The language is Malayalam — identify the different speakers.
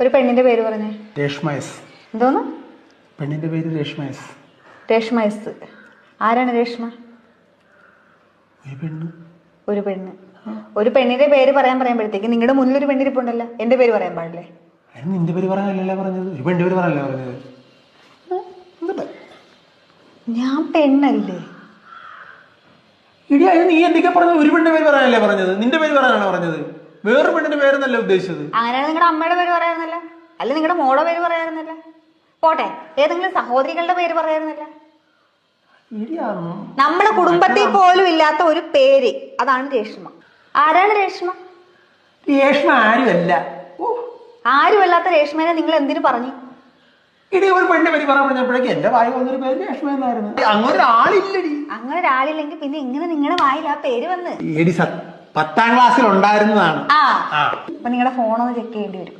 Speaker 1: ഒരു പെണ്ണിന്റെ പേര് പറഞ്ഞേ.
Speaker 2: രേഷ്മ എസ്.
Speaker 1: എന്തോന്ന്?
Speaker 2: പെണ്ണിന്റെ പേര് രേഷ്മ എസ്.
Speaker 1: രേഷ്മ എസ്. ആരാണ് രേഷ്മ?
Speaker 2: ഒരു പെണ്ണ്.
Speaker 1: ഒരു പെണ്ണ്. ഒരു പെണ്ണിന്റെ പേര് പറയുമ്പോഴത്തേക്ക് നിങ്ങളുടെ മുന്നിൽ ഒരു പെണ്ണിരിപ്പുണ്ടല്ലോ, എന്റെ പേര് പറയാൻ പാടില്ലേ?
Speaker 2: അതിന് നിന്റെ പേര് പറയാനല്ലേ പറഞ്ഞത്, ഒരു പെണ്ണിന്റെ പേര് പറയാനല്ലേ പറഞ്ഞത്.
Speaker 1: ഞാൻ പെണ്ണല്ലേ?
Speaker 2: ഇടി അതിന് നീ എന്തൊക്കെയാ പറഞ്ഞത്? ഒരു പെണ്ണിന്റെ പേര് പറയാനല്ലേ പറഞ്ഞത്, നിന്റെ പേര് പറയാനാണോ പറഞ്ഞത്? വേറൊരു പെണ്ണിന്റെ പേരെന്നല്ല ഉദ്ദേശിച്ചത്.
Speaker 1: അങ്ങനെയാണ് നിങ്ങളുടെ അമ്മയുടെ പേര് പറയാറുന്നല്ല, അല്ല നിങ്ങളുടെ മോളുടെ പേര് പറയാറുന്നല്ല, പോട്ടെ ഏതെങ്കിലും സഹോദരികളുടെ പേര് പറയാറുന്നല്ല. നമ്മുടെ കുടുംബത്തിൽ പോലും ഇല്ലാത്ത ഒരു പേര്, അതാണ് രേഷ്മ. ആരാണ് രേഷ്മ?
Speaker 2: രേഷ്മ ആരുമല്ല.
Speaker 1: ആരുമല്ലാത്ത രേഷ്മേനെ നിങ്ങൾ എന്തിനു പറഞ്ഞു?
Speaker 2: ഇടി ഒരു പെണ്ണിന്റെ പേര് പറയാൻ പറഞ്ഞപ്പോഴേക്കും എന്റെ വായി വന്നൊരു പേര് രേഷ്മ എന്നായിരുന്നു. അങ്ങനെ ഒരാളില്ലടി.
Speaker 1: അങ്ങനെ ഒരാളില്ലെങ്കിൽ പിന്നെ എങ്ങനെ നിങ്ങളുടെ വായിൽ ആ പേര് വന്ന്?
Speaker 2: 10ാം ക്ലാസ്സിൽ ഉണ്ടായിരുന്നതാണ്.
Speaker 1: അപ്പൊ നിങ്ങളുടെ ഫോണൊന്ന് ചെക്ക് ചെയ്യേണ്ടി വരും.